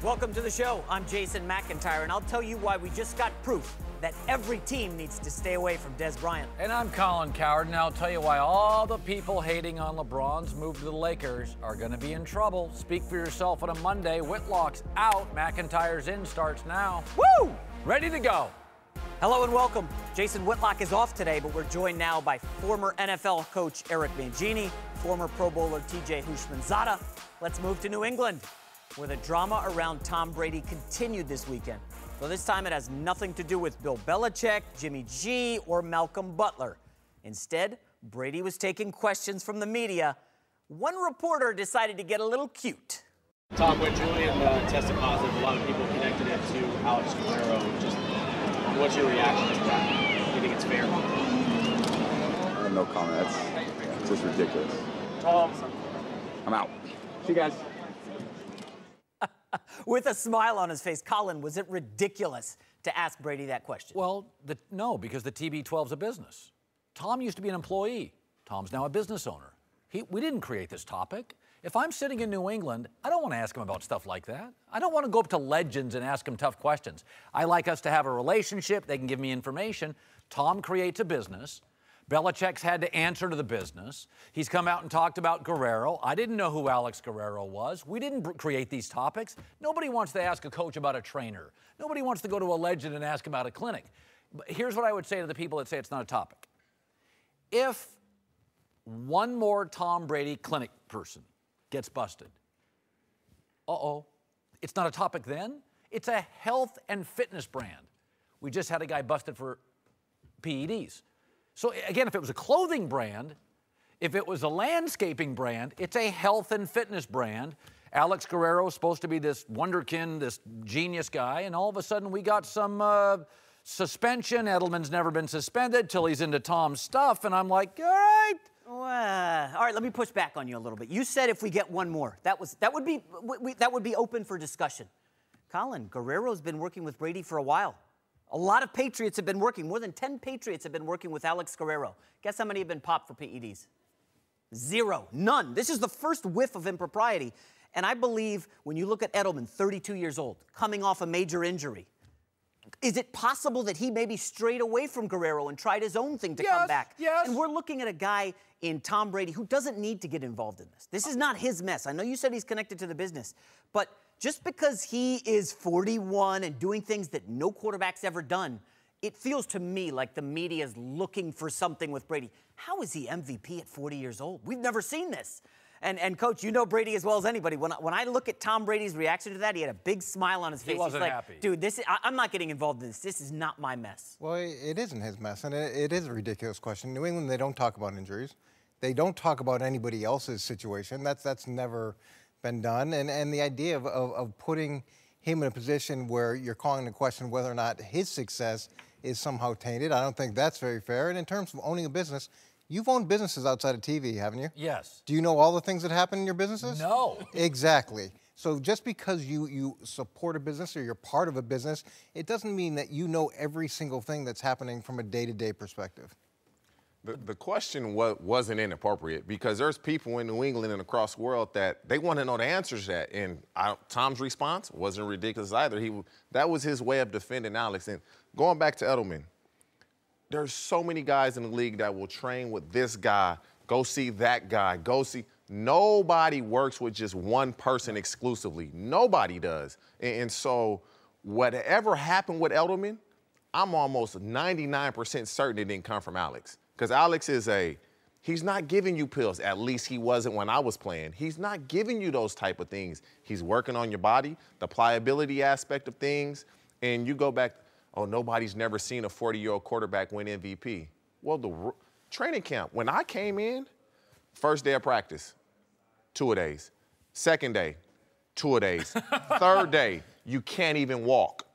Welcome to the show. I'm Jason McIntyre, and I'll tell you why we just got proof that every team needs to stay away from Dez Bryant. And I'm Cowherd, and I'll tell you why all the people hating on LeBron's move to the Lakers are going to be in trouble. Speak for yourself on a Monday. Whitlock's out. McIntyre's in starts now. Woo! Ready to go. Hello and welcome. Jason Whitlock is off today, but we're joined now by former NFL coach Eric Mangini, former Pro Bowler T.J. Houshmandzadeh. Let's move to New England, where the drama around Tom Brady continued this weekend. So this time it has nothing to do with Bill Belichick, Jimmy G, or Malcolm Butler. Instead, Brady was taking questions from the media. One reporter decided to get a little cute. Tom, when Julian tested positive, a lot of people connected it to Alex Guerrero. Just what's your reaction to that? Do you think it's fair? I have no comment. It's just ridiculous. Tom, I'm out. see you guys. With a smile on his face, Colin, was it ridiculous to ask Brady that question? Well, no, because the TB12's a business. Tom used to be an employee. Tom's now a business owner. We didn't create this topic. If I'm sitting in New England, I don't want to ask him about stuff like that. I don't want to go up to legends and ask them tough questions. I like us to have a relationship. They can give me information. Tom creates a business. Belichick's had to answer to the business. He's come out and talked about Guerrero. I didn't know who Alex Guerrero was. We didn't create these topics. Nobody wants to ask a coach about a trainer. Nobody wants to go to a legend and ask about a clinic. But here's what I would say to the people that say it's not a topic. If one more Tom Brady clinic person gets busted, it's not a topic then. It's a health and fitness brand. We just had a guy busted for PEDs. So again, if it was a clothing brand, if it was a landscaping brand, it's a health and fitness brand. Alex Guerrero is supposed to be this wonderkin, this genius guy, and all of a sudden we got some suspension. Edelman's never been suspended till he's into Tom's stuff, and I'm like, all right. All right, let me push back on you a little bit. You said if we get one more, that would be open for discussion. Colin, Guerrero's been working with Brady for a while. A lot of Patriots have been working. More than 10 Patriots have been working with Alex Guerrero. Guess how many have been popped for PEDs? Zero. None. This is the first whiff of impropriety. And I believe when you look at Edelman, 32 years old, coming off a major injury, is it possible that he maybe strayed away from Guerrero and tried his own thing to come back? Yes. And we're looking at a guy in Tom Brady who doesn't need to get involved in this. This is not his mess. I know you said he's connected to the business, but just because he is 41 and doing things that no quarterback's ever done, it feels to me like the media is looking for something with Brady. How is he MVP at 40 years old? We've never seen this. And Coach, you know Brady as well as anybody. When I look at Tom Brady's reaction to that, he had a big smile on his face. He wasn't He's like, happy. Dude, I'm not getting involved in this. This is not my mess. Well, it isn't his mess, and it is a ridiculous question. New England, they don't talk about injuries. They don't talk about anybody else's situation. That's never been done. And the idea of putting him in a position where you're calling into question whether or not his success is somehow tainted, I don't think that's very fair. And in terms of owning a business, you've owned businesses outside of TV, haven't you? Yes. Do you know all the things that happen in your businesses? No. Exactly. So just because you support a business or you're part of a business, it doesn't mean that you know every single thing that's happening from a day-to-day perspective. The question wasn't inappropriate because there's people in New England and across the world that they want to know the answers to that. And Tom's response wasn't ridiculous either. That was his way of defending Alex. And going back to Edelman, there's so many guys in the league that will train with this guy, go see that guy, go see. Nobody works with just one person exclusively. Nobody does. And so whatever happened with Edelman, I'm almost 99% certain it didn't come from Alex. Because Alex he's not giving you pills. At least he wasn't when I was playing. He's not giving you those type of things. He's working on your body, the pliability aspect of things. And you go back, nobody's never seen a 40-year-old quarterback win MVP. Well, the training camp, when I came in, first day of practice, 2-a-days. Second day, 2-a-days. Third day, you can't even walk.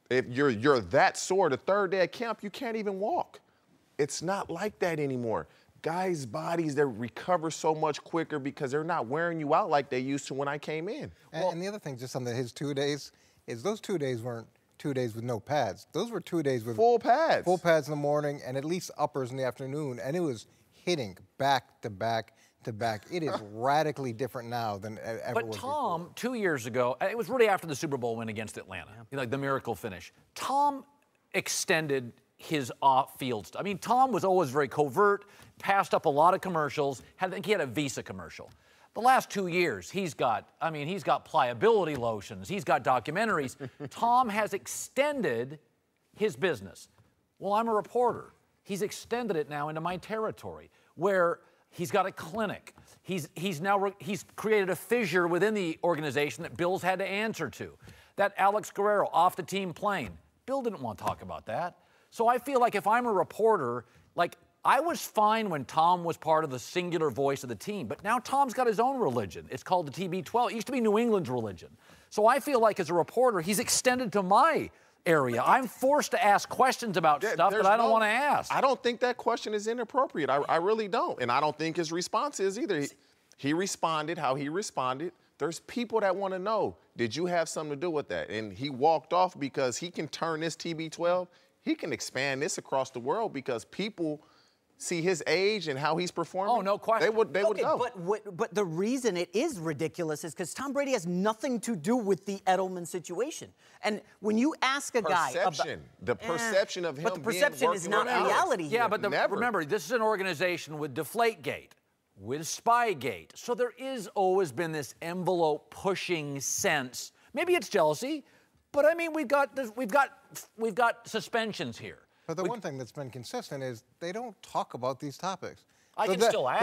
If you're that sore, the third day of camp, you can't even walk. It's not like that anymore. Guys' bodies, they recover so much quicker because they're not wearing you out like they used to when I came in. And the other thing, just on his 2 days, is those 2 days weren't 2 days with no pads. Those were 2 days with full pads. Full pads in the morning and at least uppers in the afternoon. And it was hitting back to back to back. It is radically different now than ever But was Tom, before. 2 years ago, it was really after the Super Bowl win against Atlanta, like the miracle finish. Tom extended his off-field stuff. I mean, Tom was always very covert, passed up a lot of commercials. I think he had a Visa commercial. The last 2 years, he's got pliability lotions, he's got documentaries. Tom has extended his business. Well, I'm a reporter. He's extended it now into my territory, where he's got a clinic. He's created a fissure within the organization that Bill's had to answer to. That Alex Guerrero off the team plane, Bill didn't want to talk about that. So I feel like if I'm a reporter, like I was fine when Tom was part of the singular voice of the team, but now Tom's got his own religion. It's called the TB12. It used to be New England's religion. So I feel like as a reporter, he's extended to my area. I'm forced to ask questions about stuff that I don't want to ask. I don't think that question is inappropriate. I really don't. And I don't think his response is either. He responded how he responded. There's people that want to know, did you have something to do with that? And he walked off because he can turn this TB12, he can expand this across the world because people see his age and how he's performing. Oh, no question. They would go. But the reason it is ridiculous is because Tom Brady has nothing to do with the Edelman situation. And when you ask a guy about the perception of him, but the perception is not reality. Yeah, here. but remember, this is an organization with Deflategate, with Spygate. So there is always been this envelope pushing sense. Maybe it's jealousy, but I mean we've got suspensions here. But the one thing that's been consistent is they don't talk about these topics. I can still ask.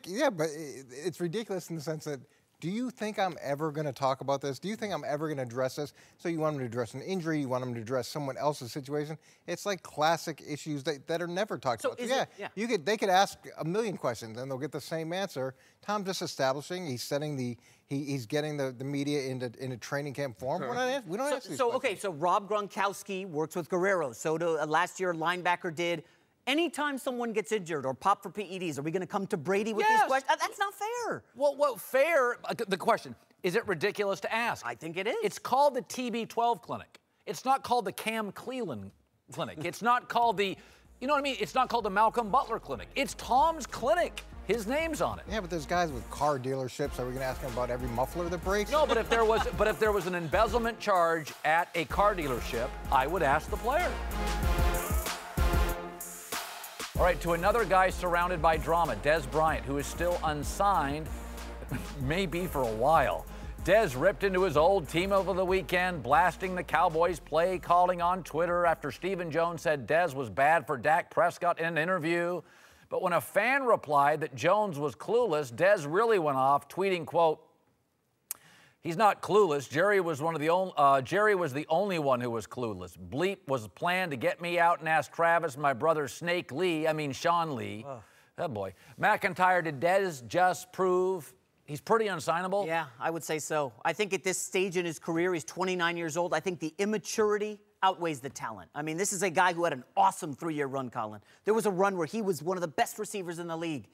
Yeah, but it's ridiculous in the sense that, do you think I'm ever going to talk about this? Do you think I'm ever going to address this? So you want them to address an injury, you want them to address someone else's situation. It's like classic issues that are never talked about. So they could ask a million questions and they'll get the same answer. Tom's just establishing, he's setting he's getting the media into training camp form. We don't ask these questions. So Rob Gronkowski works with Guerrero. So last year linebacker did. Anytime someone gets injured or popped for PEDs, are we going to come to Brady with these questions? That's not fair. Well, fair. The question, is it ridiculous to ask? I think it is. It's called the TB12 clinic. It's not called the Cam Cleland clinic. It's not called the, you know what I mean? It's not called the Malcolm Butler clinic. It's Tom's clinic. His name's on it. Yeah, but there's guys with car dealerships. Are we going to ask them about every muffler that breaks? No, but if there was an embezzlement charge at a car dealership, I would ask the player. All right, to another guy surrounded by drama, Dez Bryant, who is still unsigned, maybe for a while. Dez ripped into his old team over the weekend, blasting the Cowboys play calling on Twitter after Stephen Jones said Dez was bad for Dak Prescott in an interview. But when a fan replied that Jones was clueless, Dez really went off, tweeting, quote, "He's not clueless. Jerry was the only one who was clueless. Bleep was planned to get me out and ask Travis, my brother Sean Lee. Oh boy. McIntyre, did Dez just prove he's pretty unsignable?" Yeah, I would say so. I think at this stage in his career, he's 29 years old. I think the immaturity outweighs the talent. I mean, this is a guy who had an awesome 3-year run, Colin. There was a run where he was one of the best receivers in the league.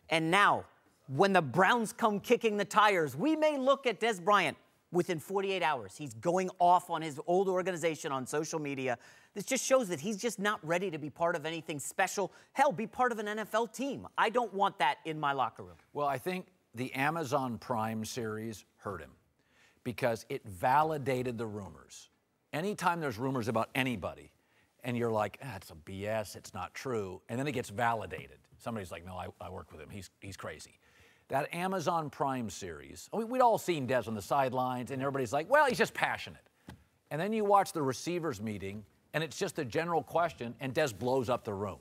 And now, when the Browns come kicking the tires, we may look at Dez Bryant within 48 hours. He's going off on his old organization on social media. This just shows that he's just not ready to be part of anything special. Hell, be part of an NFL team. I don't want that in my locker room. Well, I think the Amazon Prime series hurt him because it validated the rumors. Anytime there's rumors about anybody and you're like, it's a BS, it's not true, and then it gets validated. Somebody's like, no, I work with him, he's crazy. That Amazon Prime series, we'd all seen Dez on the sidelines, and everybody's like, well, he's just passionate. And then you watch the receivers meeting, and it's just a general question, and Dez blows up the room.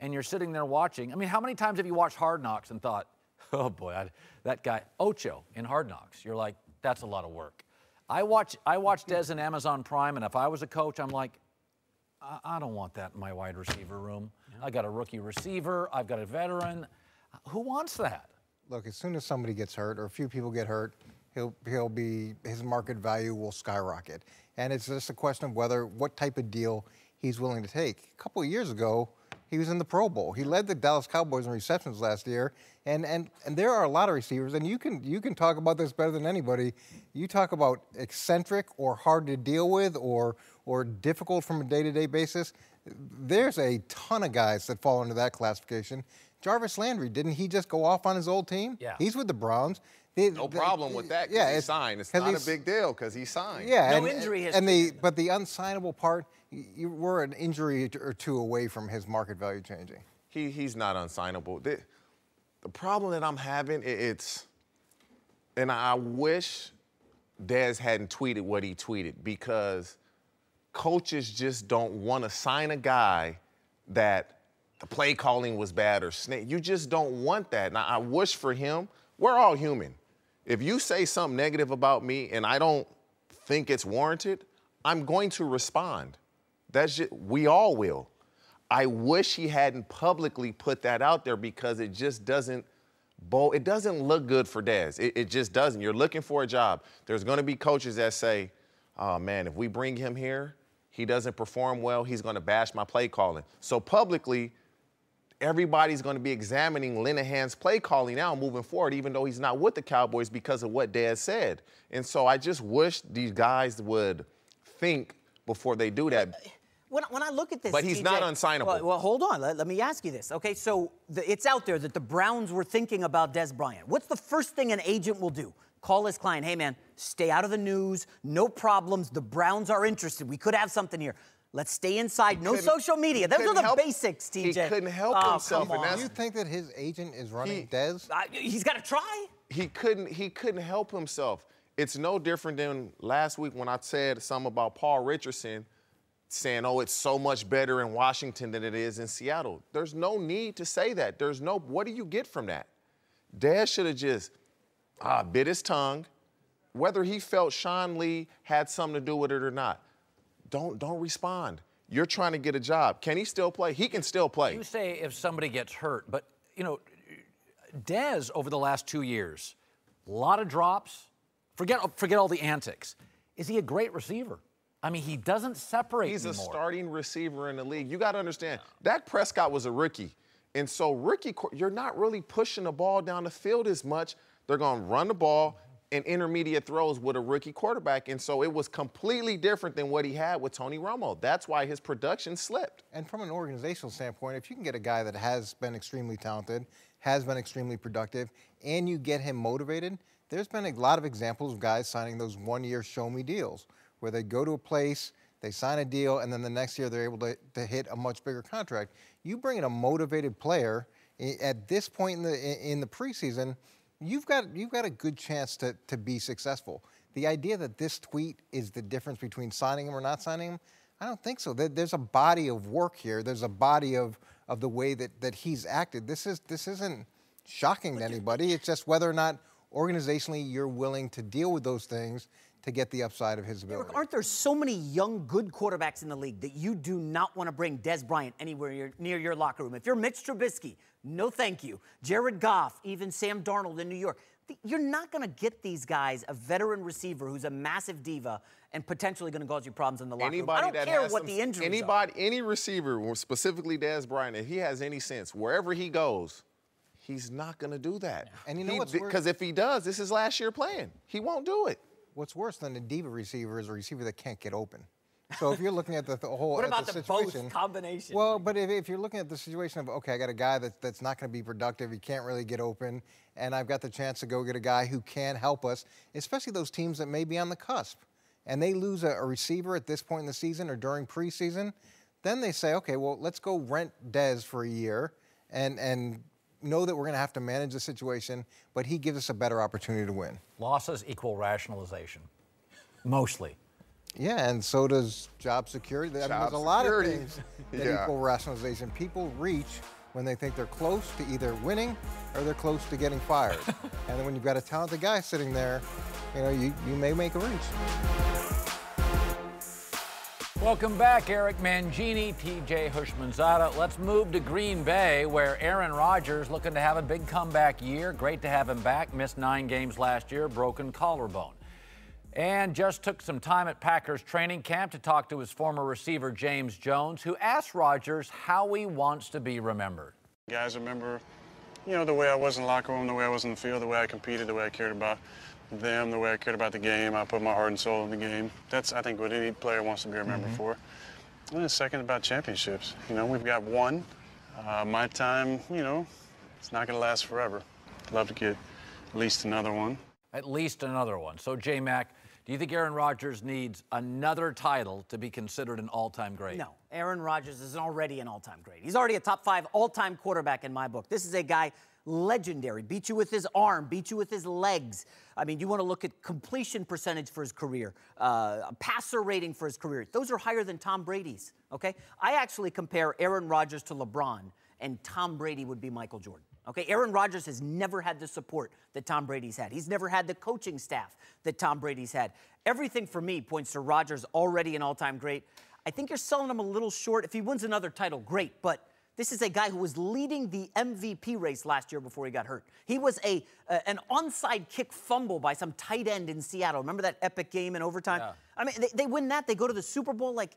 And you're sitting there watching. I mean, how many times have you watched Hard Knocks and thought, oh boy, that guy, Ocho in Hard Knocks, you're like, that's a lot of work. I watch Dez in Amazon Prime, and if I was a coach, I'm like, I don't want that in my wide receiver room. I got a rookie receiver, I've got a veteran. Who wants that? Look, as soon as somebody gets hurt or a few people get hurt, his market value will skyrocket. And it's just a question of what type of deal he's willing to take. A couple of years ago, he was in the Pro Bowl. He led the Dallas Cowboys in receptions last year. And there are a lot of receivers, and you can talk about this better than anybody. You talk about eccentric or hard to deal with or difficult from a day-to-day basis. There's a ton of guys that fall into that classification. Jarvis Landry, didn't he just go off on his old team? Yeah. He's with the Browns. No problem with that because he signed. It's not a big deal because he signed. Yeah, No injury history. But the unsignable part, you were an injury or two away from his market value changing. He's not unsignable. The problem that I'm having, and I wish Dez hadn't tweeted what he tweeted because coaches just don't want to sign a guy that the play calling was bad or snake. You just don't want that. Now, I wish for him, we're all human. If you say something negative about me and I don't think it's warranted, I'm going to respond. We all will. I wish he hadn't publicly put that out there because it just doesn't look good for Dez. It just doesn't. You're looking for a job. There's going to be coaches that say, oh, man, if we bring him here, he doesn't perform well, he's going to bash my play calling. So publicly, everybody's going to be examining Linehan's play calling now moving forward, even though he's not with the Cowboys because of what Dez said. And so I just wish these guys would think before they do that. When I look at this, but he's TJ, not unsignable. Well, hold on. Let me ask you this. Okay, so it's out there that the Browns were thinking about Dez Bryant. What's the first thing an agent will do? Call his client. Hey, man, stay out of the news. No problems. The Browns are interested. We could have something here. Let's stay inside. No social media. Those are the basics, TJ. He couldn't help himself. Do you think that his agent is running Dez? He's got to try. He couldn't help himself. It's no different than last week when I said something about Paul Richardson saying, oh, it's so much better in Washington than it is in Seattle. There's no need to say that. What do you get from that? Dez should have just bit his tongue. Whether he felt Sean Lee had something to do with it or not, don't respond. You're trying to get a job. Can he still play? He can still play. You say if somebody gets hurt, but, Dez over the last 2 years, a lot of drops. Forget all the antics. Is he a great receiver? I mean, he doesn't separate He's anymore. a starting receiver in the league. You got to understand, Dak Prescott was a rookie. And so you're not really pushing the ball down the field as much. They're going to run the ball in intermediate throws with a rookie quarterback. And so it was completely different than what he had with Tony Romo. That's why his production slipped. And from an organizational standpoint, if you can get a guy that has been extremely talented, has been extremely productive, and you get him motivated, there's been a lot of examples of guys signing those one-year show-me deals where they go to a place, they sign a deal, and then the next year they're able to hit a much bigger contract. You bring in a motivated player at this point in the preseason, you've got a good chance to be successful. The idea that this tweet is the difference between signing him or not signing him, I don't think so. There's a body of work here. There's a body of the way that he's acted. This isn't shocking to anybody. It's just whether or not organizationally you're willing to deal with those things to get the upside of his ability. Aren't there so many young, good quarterbacks in the league that you do not want to bring Dez Bryant anywhere near your locker room? If you're Mitch Trubisky, no thank you. Jared Goff, even Sam Darnold in New York. You're not going to get these guys a veteran receiver who's a massive diva and potentially going to cause you problems in the locker room. I don't care what the injuries are. Any receiver, specifically Dez Bryant, if he has any sense, wherever he goes, he's not going to do that. And you know what's worse? Because if he does, this is last year playing. He won't do it. What's worse than a diva receiver is a receiver that can't get open. So if you're looking at the whole what about the situation, both combination? Well, but if you're looking at the situation of, okay, I got a guy that's not going to be productive, he can't really get open, and I've got the chance to go get a guy who can help us, especially those teams that may be on the cusp, and they lose a receiver at this point in the season or during preseason, then they say, okay, well, let's go rent Dez for a year and know that we're going to have to manage the situation, but he gives us a better opportunity to win. Losses equal rationalization, mostly. Yeah, and so does job security. There's a lot of things that equal rationalization. People reach when they think they're close to either winning or they're close to getting fired. And then when you've got a talented guy sitting there, you may make a reach. Welcome back, Eric Mangini, TJ Hushmanzada. Let's move to Green Bay, where Aaron Rodgers looking to have a big comeback year. Great to have him back. Missed 9 games last year, broken collarbone. And just took some time at Packers training camp to talk to his former receiver, James Jones, who asked Rodgers how he wants to be remembered. Guys remember, the way I was in the locker room, the way I was in the field, the way I competed, the way I cared about them, the way I cared about the game. I put my heart and soul in the game. That's, I think, what any player wants to be remembered for. And the second, about championships. We've got one. My time, It's not going to last forever. I'd love to get at least another one. At least another one. So, J-Mac, do you think Aaron Rodgers needs another title to be considered an all-time great? No, Aaron Rodgers is already an all-time great. He's already a top 5 all-time quarterback in my book. This is a guy legendary. Beat you with his arm, beat you with his legs. I mean, you want to look at completion percentage for his career, passer rating for his career. Those are higher than Tom Brady's, okay? I actually compare Aaron Rodgers to LeBron, and Tom Brady would be Michael Jordan. Okay, Aaron Rodgers has never had the support that Tom Brady's had. He's never had the coaching staff that Tom Brady's had. Everything for me points to Rodgers already an all-time great. I think you're selling him a little short. If he wins another title, great, but this is a guy who was leading the MVP race last year before he got hurt. He was an onside kick fumble by some tight end in Seattle. Remember that epic game in overtime? Yeah. I mean, they win that, they go to the Super Bowl. Like,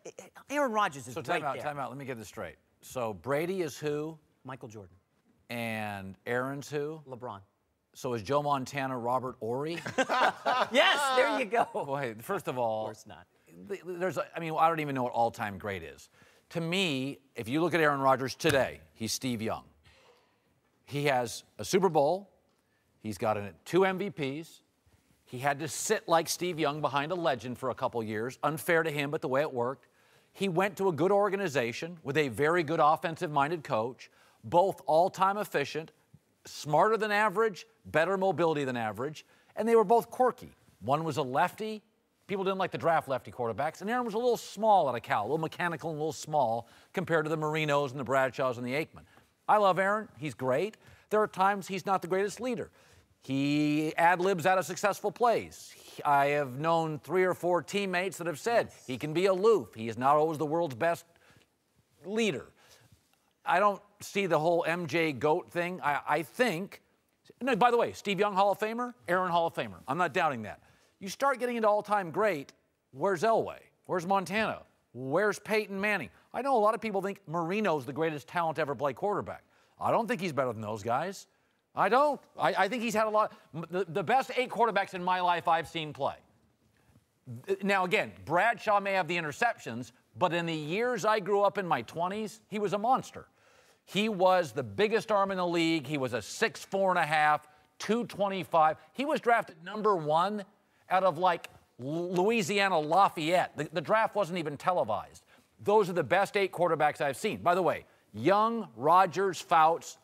Aaron Rodgers is So right there. time out. Let me get this straight. So Brady is who? Michael Jordan. And Aaron's who? LeBron. So is Joe Montana Robert Ory? Yes, there you go. Boy, first of all, Of course not. I don't even know what all-time great is. To me, if you look at Aaron Rodgers today, he's Steve Young. He has a Super Bowl. He's got 2 MVPs. He had to sit like Steve Young behind a legend for a couple years. Unfair to him, but the way it worked. He went to a good organization with a very good offensive-minded coach, both all-time efficient, smarter than average, better mobility than average, and they were both quirky. One was a lefty. People didn't like to draft lefty quarterbacks, and Aaron was a little small at a Cal, a little mechanical and a little small compared to the Marinos and the Bradshaws and the Aikman. I love Aaron. He's great. There are times he's not the greatest leader. He ad-libs out of successful plays. I have known 3 or 4 teammates that have said he can be aloof. He is not always the world's best leader. I don't see the whole MJ GOAT thing. I think, no, by the way, Steve Young Hall of Famer, Aaron Hall of Famer. I'm not doubting that. You start getting into all-time great, where's Elway? Where's Montana? Where's Peyton Manning? I know a lot of people think Marino's the greatest talent to ever play quarterback. I don't think he's better than those guys. I don't. I think he's had a lot. The best 8 quarterbacks in my life I've seen play. Now, again, Bradshaw may have the interceptions, but in the years I grew up in my 20s, he was a monster. He was the biggest arm in the league. He was a 6'4½", 225. He was drafted #1 out of, like, Louisiana Lafayette. The draft wasn't even televised. Those are the best 8 quarterbacks I've seen. By the way, Young, Rodgers, Fouts,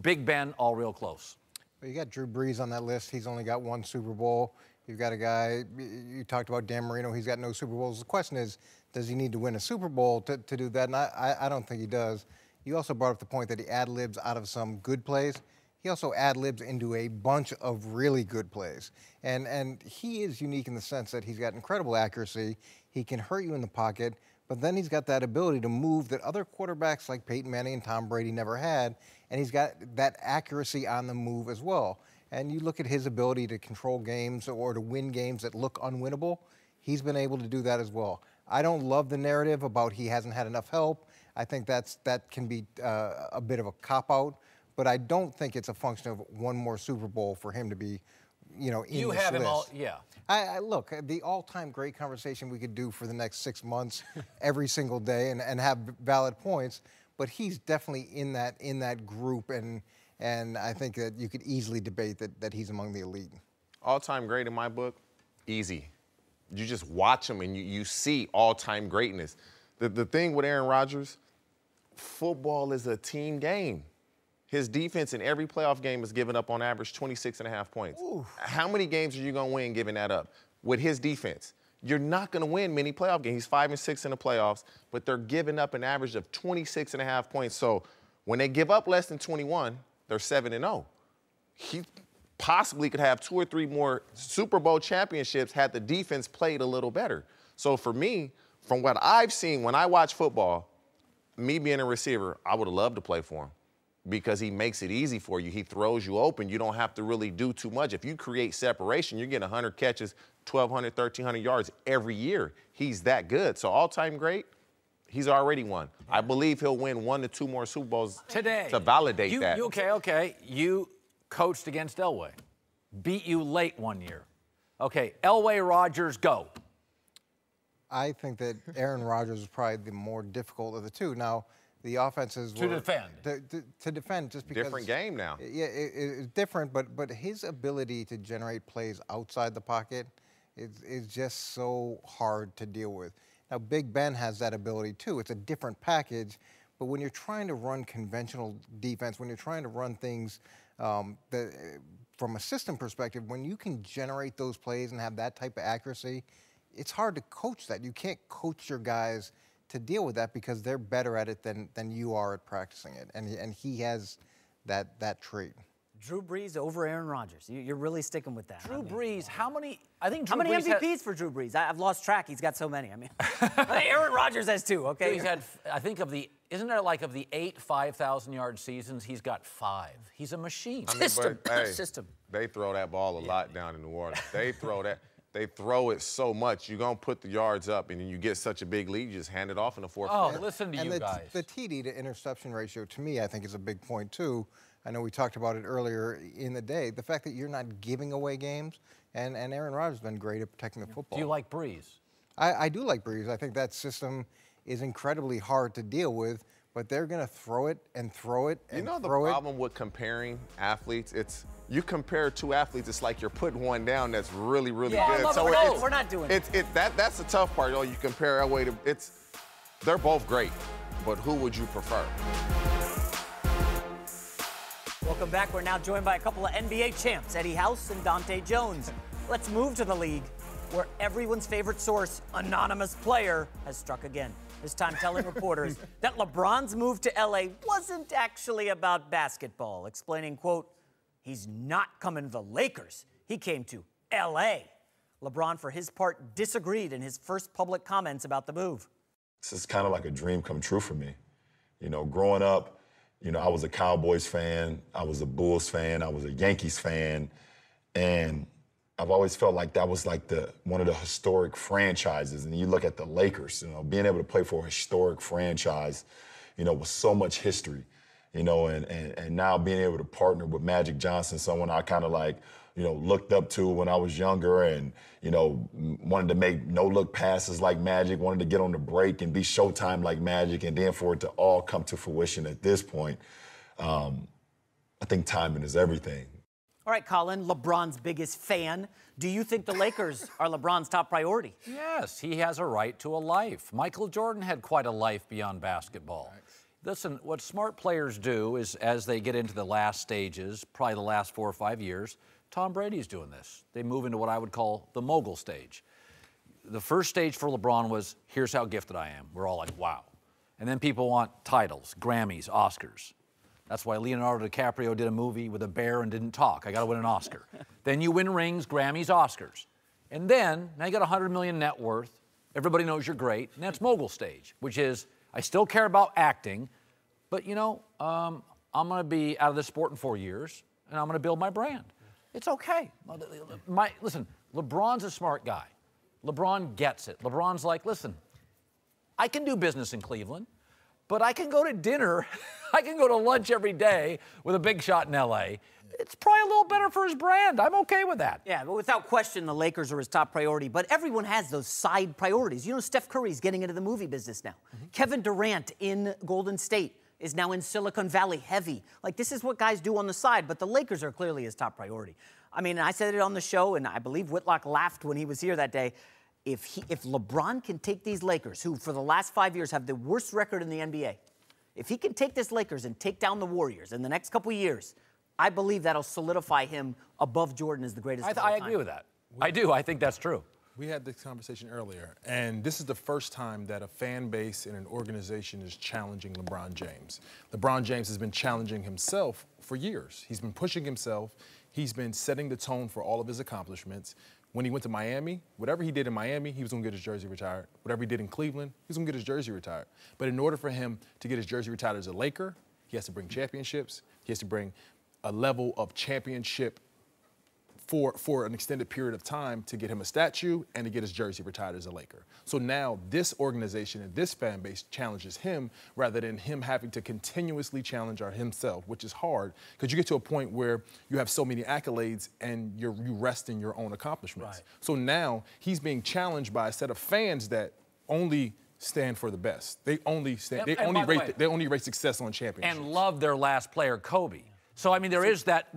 Big Ben, all real close. Well, you got Drew Brees on that list. He's only got 1 Super Bowl. You've got a guy, you talked about Dan Marino, he's got no Super Bowls. The question is, does he need to win a Super Bowl to do that? And I don't think he does. You also brought up the point that he ad-libs out of some good plays. He also ad-libs into a bunch of really good plays. And he is unique in the sense that he's got incredible accuracy. He can hurt you in the pocket, but then he's got that ability to move that other quarterbacks like Peyton Manning and Tom Brady never had, and he's got that accuracy on the move as well. And you look at his ability to control games or to win games that look unwinnable, he's been able to do that as well. I don't love the narrative about he hasn't had enough help. I think that can be a bit of a cop-out, but I don't think it's a function of 1 more Super Bowl for him to be, in this list. You have him all, yeah. Look, the all-time great conversation we could do for the next 6 months, every single day, and have valid points. But he's definitely in that group, and I think that you could easily debate that he's among the elite. All-time great in my book, easy. You just watch him and you see all-time greatness. The thing with Aaron Rodgers, football is a team game. His defense in every playoff game has given up on average 26.5 points. Oof. How many games are you going to win giving that up? With his defense, you're not going to win many playoff games. He's 5-6 in the playoffs, but they're giving up an average of 26.5 points. So when they give up less than 21, they're 7-0. He possibly could have 2 or 3 more Super Bowl championships had the defense played a little better. So for me, from what I've seen when I watch football, me being a receiver, I would have loved to play for him because he makes it easy for you. He throws you open. You don't have to really do too much. If you create separation, you're getting 100 catches, 1,200, 1,300 yards every year. He's that good. So all-time great, he's already won. I believe he'll win 1 to 2 more Super Bowls today to validate that. Okay. You coached against Elway. Beat you late one year. Okay, Elway, Rodgers, go. I think that Aaron Rodgers is probably the more difficult of the two. Now, the offenses To defend. To defend, just because Different game now. Yeah, it's different, but his ability to generate plays outside the pocket is just so hard to deal with. Now, Big Ben has that ability too. It's a different package, but when you're trying to run conventional defense, when you're trying to run things from a system perspective, when you can generate those plays and have that type of accuracy, it's hard to coach that. You can't coach your guys to deal with that because they're better at it than you are at practicing it, and he has that trait. Drew Brees over Aaron Rodgers. You're really sticking with that. Drew Brees, how many? I think How Drew many Brees MVPs for Drew Brees? I've lost track. He's got so many. I mean, Aaron Rodgers has 2. Okay. He's had, I think isn't there like of the 8 5,000-yard seasons, he's got 5. He's a machine. System. But, hey, System. They throw that ball a lot down in New Orleans. They throw that. They throw it so much, you're going to put the yards up, and then you get such a big lead, you just hand it off in the fourth quarter. Listen to and you guys. The TD to interception ratio, to me, I think is a big point, too. I know we talked about it earlier in the day. The fact that you're not giving away games, and Aaron Rodgers has been great at protecting the football. Do you like Brees? I do like Brees. I think that system is incredibly hard to deal with, but they're going to throw it and throw it and throw it. You know the problem with comparing athletes? You compare 2 athletes, it's like you're putting one down that's really, really good. So we're not doing it. That's the tough part. You compare that way to they're both great, but who would you prefer? Welcome back. We're now joined by a couple of NBA champs, Eddie House and Dante Jones. Let's move to the league where everyone's favorite source, anonymous player, has struck again. This time telling reporters that LeBron's move to LA wasn't actually about basketball, explaining, quote, he's not coming to the Lakers. He came to LA. LeBron, for his part, disagreed in his first public comments about the move. This is kind of like a dream come true for me. You know, growing up, I was a Cowboys fan, I was a Bulls fan, I was a Yankees fan, and I've always felt like that was like one of the historic franchises. And you look at the Lakers, being able to play for a historic franchise, with so much history, and now being able to partner with Magic Johnson, someone I kind of like, looked up to when I was younger and, wanted to make no-look passes like Magic, wanted to get on the break and be Showtime like Magic, and then for it to all come to fruition at this point, I think timing is everything. All right, Colin, LeBron's biggest fan. Do you think the Lakers are LeBron's top priority? Yes, he has a right to a life. Michael Jordan had quite a life beyond basketball. Listen, what smart players do is as they get into the last stages, probably the last 4 or 5 years, Tom Brady's doing this. They move into what I would call the mogul stage. The first stage for LeBron was, here's how gifted I am. We're all like, wow. And then people want titles, Grammys, Oscars. That's why Leonardo DiCaprio did a movie with a bear and didn't talk. I got to win an Oscar. Then you win rings, Grammys, Oscars. And then, now you got $100 million net worth. Everybody knows you're great. And that's mogul stage, which is, I still care about acting, but I'm going to be out of this sport in 4 years, and I'm going to build my brand. It's okay. Listen, LeBron's a smart guy. LeBron gets it. LeBron's like, listen, I can do business in Cleveland, but I can go to dinner, I can go to lunch every day with a big shot in L.A. It's probably a little better for his brand. I'm okay with that. Yeah, but without question, the Lakers are his top priority. But everyone has those side priorities. Steph Curry's getting into the movie business now. Kevin Durant in Golden State is now in Silicon Valley heavy. Like, this is what guys do on the side, but the Lakers are clearly his top priority. I mean, I said it on the show, and I believe Whitlock laughed when he was here that day. If LeBron can take these Lakers, who for the last 5 years have the worst record in the NBA, if he can take this Lakers and take down the Warriors in the next couple of years, I believe that'll solidify him above Jordan as the greatest of all time. I agree with that. I do. I think that's true. We had this conversation earlier, and this is the first time that a fan base and an organization is challenging LeBron James. LeBron James has been challenging himself for years. He's been pushing himself. He's been setting the tone for all of his accomplishments. When he went to Miami, whatever he did in Miami, he was going to get his jersey retired. Whatever he did in Cleveland, he was going to get his jersey retired. But in order for him to get his jersey retired as a Laker, he has to bring championships. He has to bring a level of championship for an extended period of time to get him a statue and to get his jersey retired as a Laker. So now this organization and this fan base challenges him rather than him having to continuously challenge himself, which is hard because you get to a point where you have so many accolades and you rest in your own accomplishments. Right. So now he's being challenged by a set of fans that only stand for the best. They only stand. And They only rate success on championships. And love their last player, Kobe. So I mean, there's that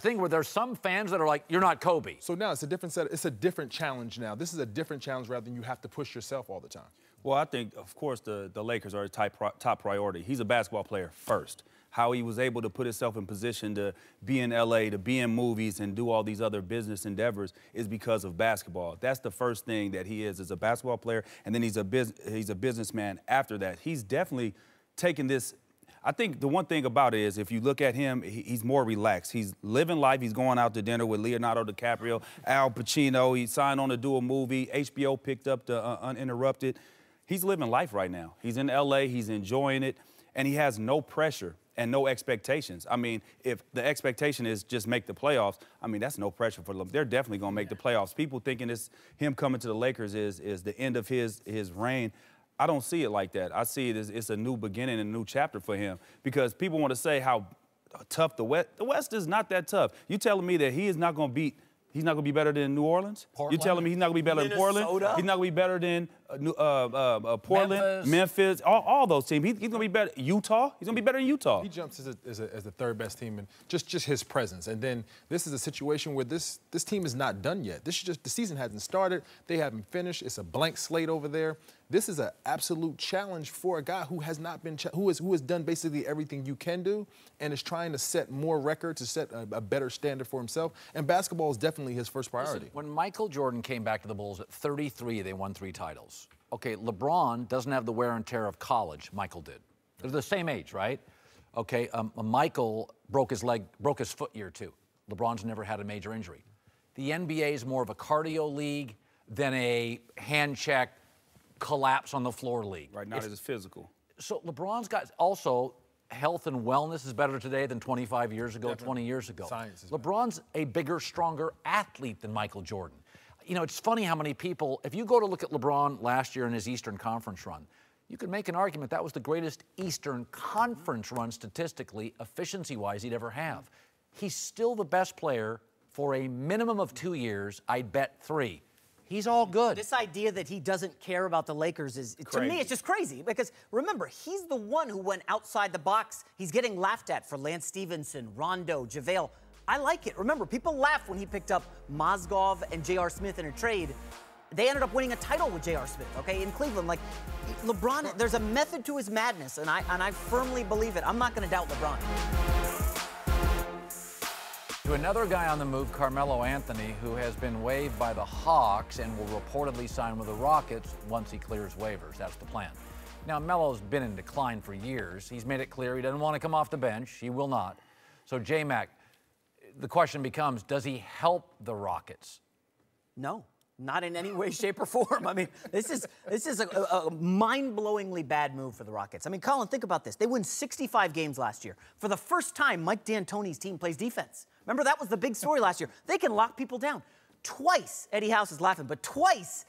thing where there's some fans that are like, "You're not Kobe." So now it's a different set. It's a different challenge now. This is a different challenge rather than you have to push yourself all the time. Well, I think, of course, the Lakers are a top priority. He's a basketball player first. How he was able to put himself in position to be in L.A., to be in movies, and do all these other business endeavors is because of basketball. That's the first thing that he is a basketball player, and then he's a businessman after that. He's definitely taken this. I think the one thing about it is if you look at him, he's more relaxed. He's living life. He's going out to dinner with Leonardo DiCaprio, Al Pacino. He signed on to do a movie. HBO picked up the Uninterrupted. He's living life right now. He's in L.A. He's enjoying it, and he has no pressure and no expectations. I mean, if the expectation is just make the playoffs, I mean, that's no pressure for them. They're definitely going to make the playoffs. People thinking him coming to the Lakers is the end of his reign. I don't see it like that. I see it as it's a new beginning, a new chapter for him, because people want to say how tough the West is not that tough. You telling me that he's not going to be better than New Orleans? Portland? You telling me he's not going to be better than Portland? He's not going to be better than Portland, Memphis, all those teams. He's going to be better. Utah? He's going to be better than Utah. He jumps as the third best team, and just his presence. And then this is a situation where this team is not done yet. This is just the season hasn't started. They haven't finished. It's a blank slate over there. This is an absolute challenge for a guy who has not been who has done basically everything you can do, and is trying to set more records, to set a better standard for himself. And basketball is definitely his first priority. Listen, when Michael Jordan came back to the Bulls at 33, they won 3 titles. Okay, LeBron doesn't have the wear and tear of college. Michael did. They're the same age, right? Okay, Michael broke his foot year 2. LeBron's never had a major injury. The NBA is more of a cardio league than a hand check, collapse on the floor league. Right now, it's physical. So LeBron's got also health and wellness is better today than 25 years ago, Definitely. 20 years ago. Science is LeBron's a bigger, stronger athlete than Michael Jordan. You know, it's funny how many people, if you go to look at LeBron last year in his Eastern Conference run, you could make an argument that was the greatest Eastern Conference run statistically, efficiency-wise, he'd ever have. He's still the best player for a minimum of 2 years, I'd bet 3. He's all good. This idea that he doesn't care about the Lakers is, to me, it's just crazy. Because remember, he's the one who went outside the box. He's getting laughed at for Lance Stevenson, Rondo, JaVale. I like it. Remember, people laughed when he picked up Mozgov and J.R. Smith in a trade. They ended up winning a title with J.R. Smith, okay, in Cleveland. Like, LeBron, there's a method to his madness, and I firmly believe it. I'm not going to doubt LeBron. To another guy on the move, Carmelo Anthony, who has been waived by the Hawks and will reportedly sign with the Rockets once he clears waivers. That's the plan. Now, Melo's been in decline for years. He's made it clear he doesn't want to come off the bench. He will not. So, J-Mac, the question becomes, does he help the Rockets? No, not in any way, shape, or form. I mean, this is a mind-blowingly bad move for the Rockets. I mean, Colin, think about this. They win 65 games last year. For the first time, Mike D'Antoni's team plays defense. Remember, that was the big story last year. They can lock people down. Twice, Eddie House is laughing, but twice,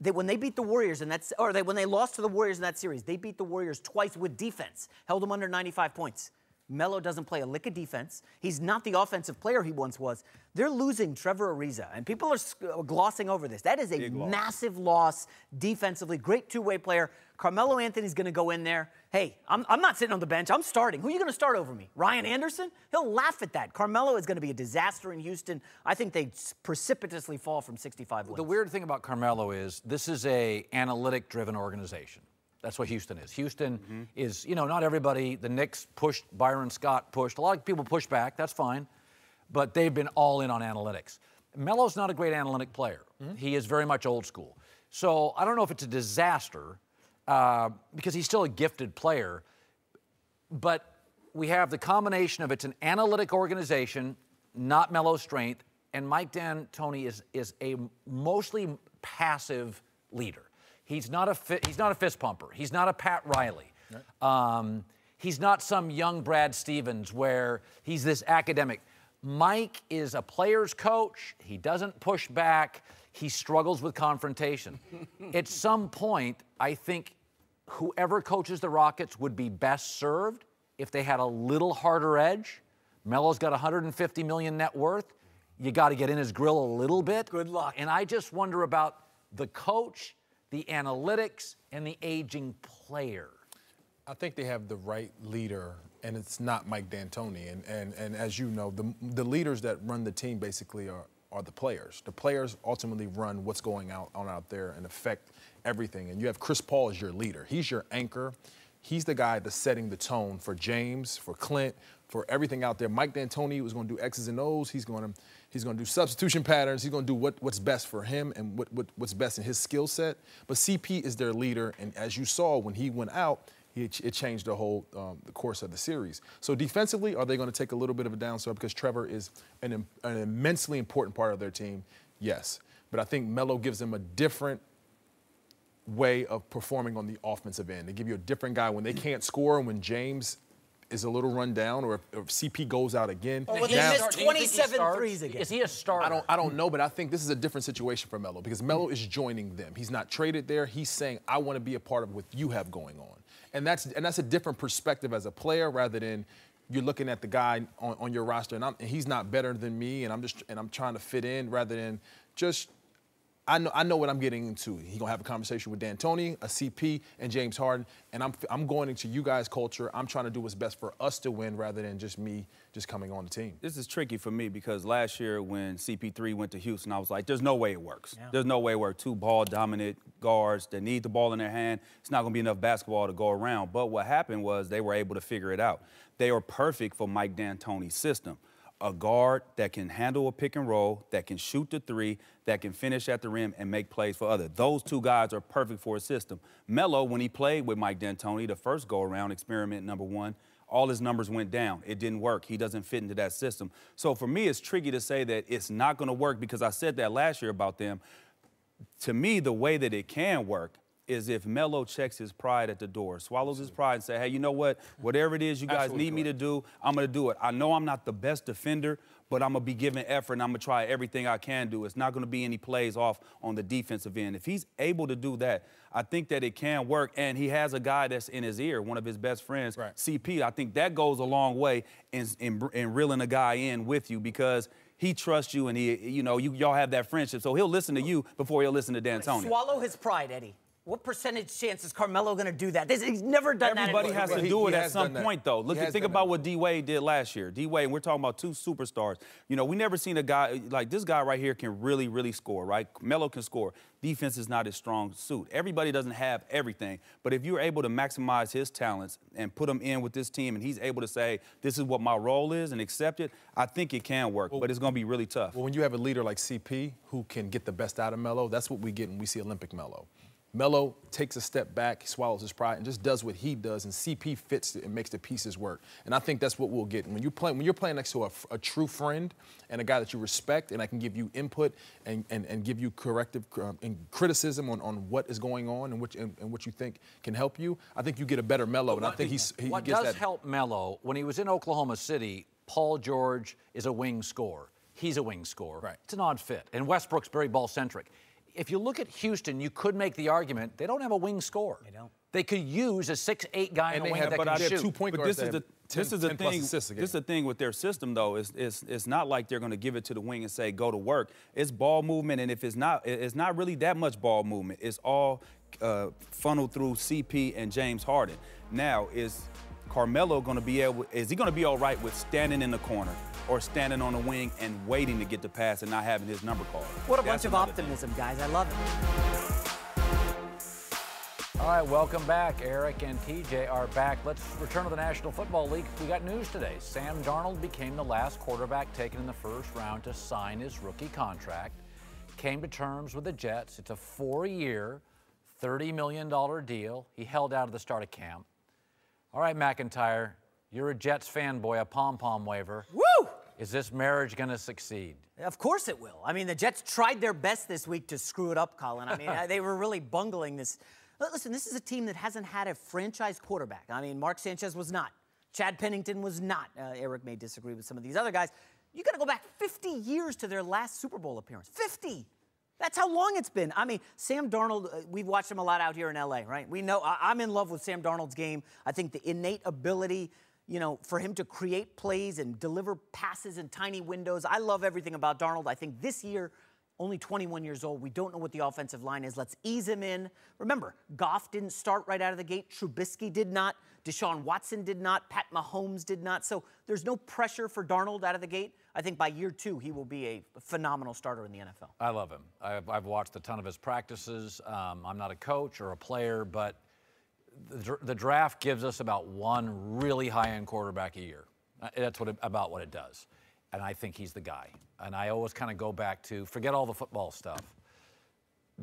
when they beat the Warriors when they lost to the Warriors in that series, they beat the Warriors twice with defense, held them under 95 points. Melo doesn't play a lick of defense. He's not the offensive player he once was. They're losing Trevor Ariza, and people are glossing over this. That is a massive loss defensively. Great two-way player. Carmelo Anthony's going to go in there. Hey, I'm not sitting on the bench. I'm starting. Who are you going to start over me? Ryan Anderson? He'll laugh at that. Carmelo is going to be a disaster in Houston. I think they precipitously fall from 65 wins. The weird thing about Carmelo is this is a analytic-driven organization. That's what Houston is. Houston is, you know, not everybody. The Knicks pushed, Byron Scott pushed. A lot of people pushed back. That's fine. But they've been all in on analytics. Melo's not a great analytic player. He is very much old school. So I don't know if it's a disaster because he's still a gifted player. But we have the combination of it's an analytic organization, not Melo's strength, and Mike D'Antoni is a mostly passive leader. He's not a fist pumper. He's not a Pat Riley. Right. He's not some young Brad Stevens where he's this academic. Mike is a player's coach. He doesn't push back. He struggles with confrontation. At some point, I think whoever coaches the Rockets would be best served if they had a little harder edge. Melo's got $150 million net worth. You got to get in his grill a little bit. Good luck. And I just wonder about the coach the analytics, and the aging player? I think they have the right leader, and it's not Mike D'Antoni. And as you know, the leaders that run the team basically are the players. The players ultimately run what's going on out there and affect everything. And you have Chris Paul as your leader. He's your anchor. He's the guy that's setting the tone for James, for Clint, for everything out there. Mike D'Antoni was going to do X's and O's. He's going to do substitution patterns. He's going to do what's best for him and what's best in his skill set. But CP is their leader, and as you saw when he went out, it changed the whole the course of the series. So defensively, are they going to take a little bit of a downside because Trevor is an immensely important part of their team? Yes. But I think Melo gives them a different way of performing on the offensive end. They give you a different guy when they can't score and when James is a little run down or if CP goes out again. Oh, well, he missed 27 threes again. Is he a starter? I don't know, but I think this is a different situation for Melo because Melo is joining them. He's not traded there. He's saying, I want to be a part of what you have going on. And that's a different perspective as a player rather than you're looking at the guy on your roster and he's not better than me and I'm trying to fit in rather than just I know what I'm getting into. He's gonna have a conversation with D'Antoni, a CP, and James Harden, and I'm going into you guys' culture. I'm trying to do what's best for us to win rather than just me just coming on the team. This is tricky for me because last year when CP3 went to Houston, I was like, there's no way it works. Yeah. There's no way it works. Two ball-dominant guards that need the ball in their hand. It's not gonna be enough basketball to go around. But what happened was they were able to figure it out. They were perfect for Mike D'Antoni's system. A guard that can handle a pick and roll, that can shoot the three, that can finish at the rim and make plays for others. Those two guys are perfect for a system. Melo, when he played with Mike D'Antoni, the first go-around, experiment number one, all his numbers went down. It didn't work. He doesn't fit into that system. So for me, it's tricky to say that it's not going to work because I said that last year about them. To me, the way that it can work is if Melo checks his pride at the door, swallows his pride and say, hey, you know what? Whatever it is you guys need me to do, I'm going to do it. I know I'm not the best defender, but I'm going to be giving effort and I'm going to try everything I can do. It's not going to be any plays off on the defensive end. If he's able to do that, I think that it can work. And he has a guy that's in his ear, one of his best friends, right. CP. I think that goes a long way in reeling a guy in with you because he trusts you and y'all have that friendship. So he'll listen to you before he'll listen to D'Antoni. Swallow his pride, Eddie. What percentage chance is Carmelo going to do that? He's never done that. Everybody has to do it at some point, though. Think about what D-Wade did last year. D-Wade, and we're talking about two superstars. You know, we never seen a guy like this guy right here can really, really score, right? Melo can score. Defense is not his strong suit. Everybody doesn't have everything. But if you're able to maximize his talents and put him in with this team and he's able to say, this is what my role is and accept it, I think it can work, but it's going to be really tough. Well, when you have a leader like CP who can get the best out of Melo, that's what we get when we see Olympic Melo. Melo takes a step back, he swallows his pride, and just does what he does, and CP fits it and makes the pieces work. And I think that's what we'll get. When you're playing next to a true friend and a guy that you respect and I can give you input and give you corrective and criticism on what is going on and what you think can help you, I think you get a better Melo. And I think he gets that. What does help Melo, when he was in Oklahoma City, Paul George is a wing scorer. He's a wing scorer. Right. It's an odd fit. And Westbrook's very ball-centric. If you look at Houston, you could make the argument they don't have a wing scorer. They don't. They could use a 6'8" guy in a wing that can shoot. 2 point guards. This is the thing with their system, though. It's not like they're going to give it to the wing and say go to work. It's ball movement, and if it's not really that much ball movement. It's all funneled through CP and James Harden. Now, is Carmelo going to be able? Is he going to be all right with standing in the corner or standing on the wing and waiting to get the pass and not having his number called? What a bunch of optimism, guys. I love it. All right, welcome back. Eric and TJ are back. Let's return to the National Football League. We got news today. Sam Darnold became the last quarterback taken in the first round to sign his rookie contract. Came to terms with the Jets. It's a 4-year, $30 million deal. He held out at the start of camp. All right, McIntyre, you're a Jets fanboy, a pom-pom waver. Woo! Is this marriage going to succeed? Of course it will. I mean, the Jets tried their best this week to screw it up, Colin. I mean, they were really bungling this. Listen, this is a team that hasn't had a franchise quarterback. I mean, Mark Sanchez was not. Chad Pennington was not. Eric may disagree with some of these other guys. You got to go back 50 years to their last Super Bowl appearance. 50! That's how long it's been. I mean, Sam Darnold, we've watched him a lot out here in L.A., right? We know, I'm in love with Sam Darnold's game. I think the innate ability, you know, for him to create plays and deliver passes in tiny windows. I love everything about Darnold. I think this year, only 21 years old. We don't know what the offensive line is. Let's ease him in. Remember, Goff didn't start right out of the gate. Trubisky did not. Deshaun Watson did not. Pat Mahomes did not. So there's no pressure for Darnold out of the gate. I think by year 2, he will be a phenomenal starter in the NFL. I love him. I've watched a ton of his practices. I'm not a coach or a player, but the draft gives us about one really high-end quarterback a year. That's about what it does. And I think he's the guy. And I always kind of go back to, forget all the football stuff.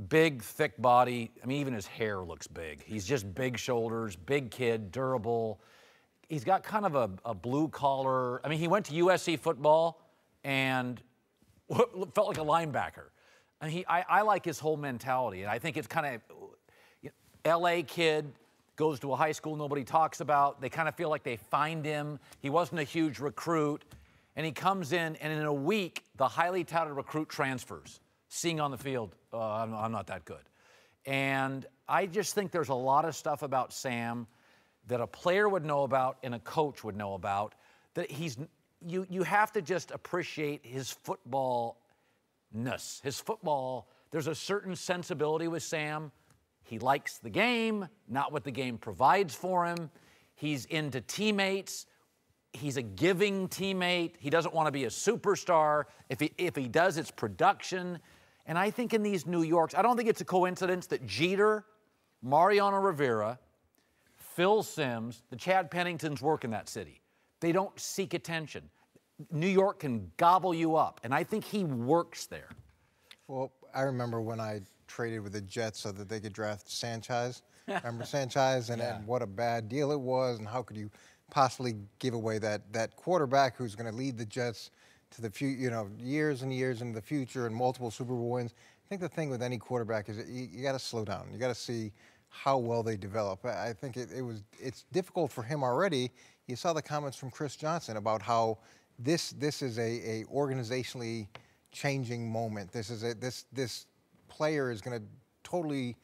Big, thick body. I mean, even his hair looks big. He's just big shoulders, big kid, durable. He's got kind of a blue collar. I mean, he went to USC football and felt like a linebacker. And I like his whole mentality. And I think it's kind of L.A. kid, goes to a high school nobody talks about. They kind of feel like they find him. He wasn't a huge recruit. And he comes in, and in a week, the highly touted recruit transfers, seeing on the field, I'm not that good. And I just think there's a lot of stuff about Sam that a player would know about and a coach would know about, that you have to just appreciate his footballness. His football, there's a certain sensibility with Sam. He likes the game, not what the game provides for him. He's into teammates. He's a giving teammate. He doesn't want to be a superstar. If he does, it's production. And I think in these New Yorks, I don't think it's a coincidence that Jeter, Mariano Rivera, Phil Simms, the Chad Penningtons work in that city. They don't seek attention. New York can gobble you up, and I think he works there. Well, I remember when I traded with the Jets so that they could draft Sanchez. Remember Sanchez and what a bad deal it was, and how could you possibly give away that quarterback who's going to lead the Jets to the years and years into the future and multiple Super Bowl wins. I think the thing with any quarterback is that you got to slow down. You got to see how well they develop. I think it's difficult for him already. You saw the comments from Chris Johnson about how this is a organizationally changing moment. This player is going to totally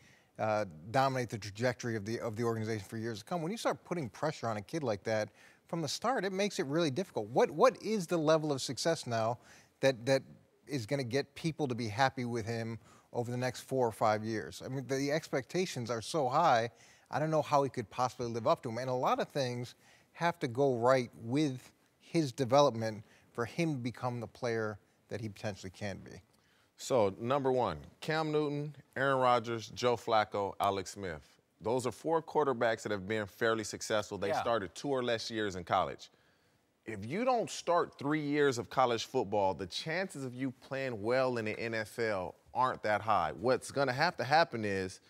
dominate the trajectory of the organization for years to come. When you start putting pressure on a kid like that from the start, it makes it really difficult. What is the level of success now that is going to get people to be happy with him over the next 4 or 5 years? I mean, the expectations are so high, I don't know how he could possibly live up to them. And a lot of things have to go right with his development for him to become the player that he potentially can be. So, number 1, Cam Newton, Aaron Rodgers, Joe Flacco, A.smith. Those are 4 quarterbacks that have been fairly successful. They started 2 or less years in college. If you don't start 3 years of college football, the chances of you playing well in the NFL aren't that high. What's going to have to happen is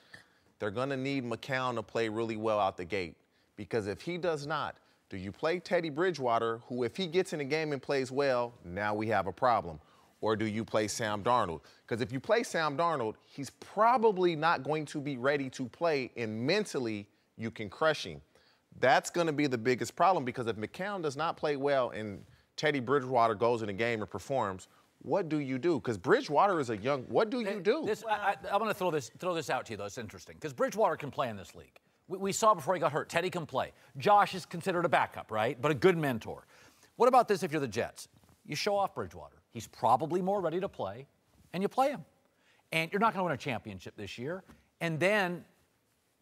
they're going to need McCown to play really well out the gate. Because if he does not, do you play Teddy Bridgewater, who if he gets in the game and plays well, now we have a problem? Or do you play Sam Darnold? Because if you play Sam Darnold, he's probably not going to be ready to play, and mentally you can crush him. That's going to be the biggest problem, because if McCown does not play well and Teddy Bridgewater goes in the game and performs, what do you do? Because Bridgewater is a young, what do you do? I'm going to throw this out to you, though. It's interesting, because Bridgewater can play in this league. We saw before he got hurt, Teddy can play. Josh is considered a backup, right? But a good mentor. What about this if you're the Jets? You show off Bridgewater. He's probably more ready to play, and you play him. And you're not going to win a championship this year. And then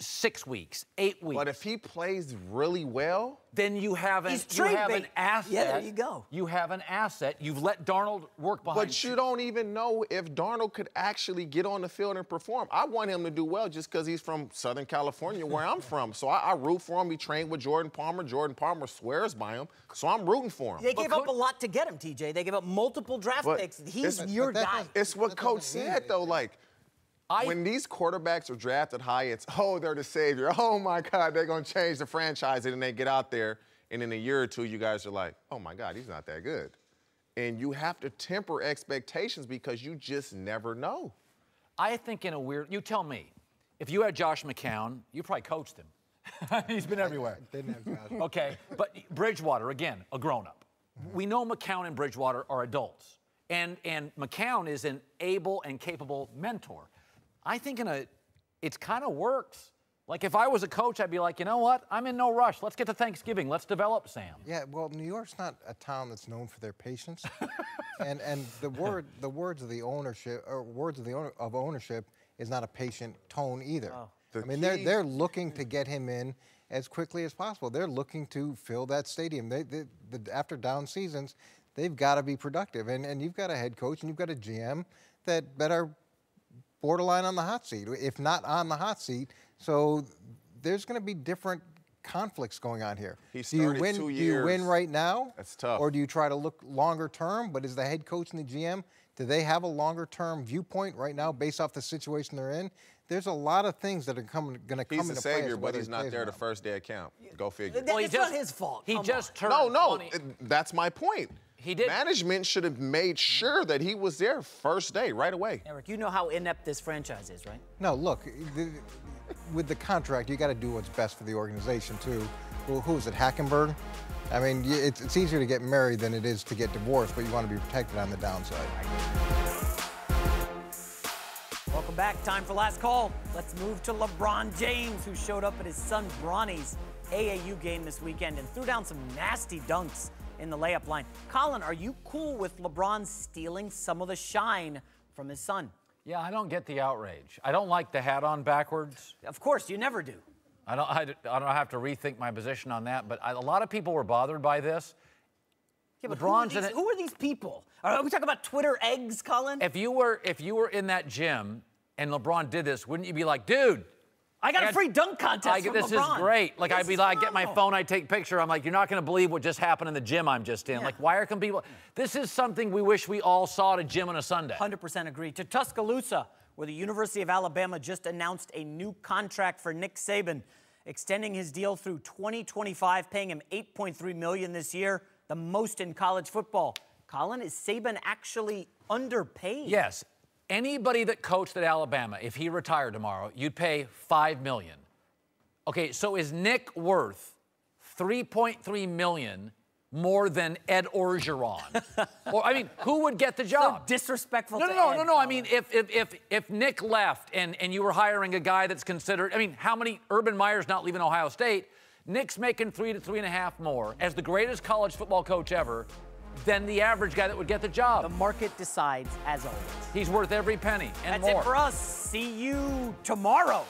6 weeks, 8 weeks. But if he plays really well, then you have an asset. Yeah, there you go. You have an asset. You've let Darnold work behind. But you don't even know if Darnold could actually get on the field and perform. I want him to do well just because he's from Southern California, where I'm from. So I root for him. He trained with Jordan Palmer. Jordan Palmer swears by him. So I'm rooting for him. They gave up a lot to get him, TJ. They gave up multiple draft picks. He's your guy. It's what Coach said, though. When these quarterbacks are drafted high, it's, they're the savior. Oh, my God, they're going to change the franchise. And then they get out there, and in a year or two, you guys are like, oh, my God, he's not that good. And you have to temper expectations because you just never know. I think in a weird – you tell me. If you had Josh McCown, you probably coached him. He's been everywhere. Didn't have Josh. Okay, but Bridgewater, again, a grown-up. We know McCown and Bridgewater are adults. And McCown is an able and capable mentor. I think it kind of works Like, if I was a coach, I'd be like, you know what? I'm in no rush. Let's get to Thanksgiving. Let's develop Sam. Yeah, well, New York's not a town that's known for their patience. and the words of the ownership, or words of the ownership, is not a patient tone either. Oh. I mean, they're looking to get him in as quickly as possible. They're looking to fill that stadium. After down seasons, they've got to be productive. And you've got a head coach and you've got a GM that are borderline on the hot seat, if not on the hot seat. So there's going to be different conflicts going on here. He started 2 years. Do you win right now? That's tough. Or do you try to look longer term? But is the head coach and the GM, do they have a longer term viewpoint right now based off the situation they're in? There's a lot of things that are going to come into play. He's the savior, but he's not there the first day of camp. Go figure. It's not his fault. He just turned No, 20. that's my point. He did. Management should have made sure that he was there first day, right away. Eric, you know how inept this franchise is, right? No, look, with the contract, you got to do what's best for the organization, too. Who is it, Hackenberg? I mean, it's easier to get married than it is to get divorced, but you want to be protected on the downside. Welcome back. Time for last call. Let's move to LeBron James, who showed up at his son Bronny's AAU game this weekend and threw down some nasty dunks in the layup line. Colin, are you cool with LeBron stealing some of the shine from his son? Yeah, I don't get the outrage. I don't like the hat on backwards. Of course, you never do. I don't have to rethink my position on that, but a lot of people were bothered by this. Yeah, but LeBron's who are these people? Are we talking about Twitter eggs, Colin? If you were in that gym and LeBron did this, wouldn't you be like, dude, I got a free dunk contest from this LeBron. Is great. Like, This I'd be is like, get my phenomenal. phone, I'd take a picture. I'm like, you're not going to believe what just happened in the gym I'm just in. Yeah. Like, why are some people? This is something we wish we all saw at a gym on a Sunday. 100% agree. To Tuscaloosa, where the University of Alabama just announced a new contract for Nick Saban, extending his deal through 2025, paying him $8.3 million this year, the most in college football. Colin, is Saban actually underpaid? Yes. Anybody that coached at Alabama, if he retired tomorrow, you'd pay $5 million. Okay, so is Nick worth $3.3 million more than Ed Orgeron? Or, I mean, who would get the job? So disrespectful to Ed. No. I mean, if Nick left and you were hiring a guy that's considered, I mean, how many, Urban Meyer's not leaving Ohio State, Nick's making $3 to $3.5 more as the greatest college football coach ever than the average guy that would get the job. The market decides, as always. He's worth every penny and That's more. it for us. See you tomorrow.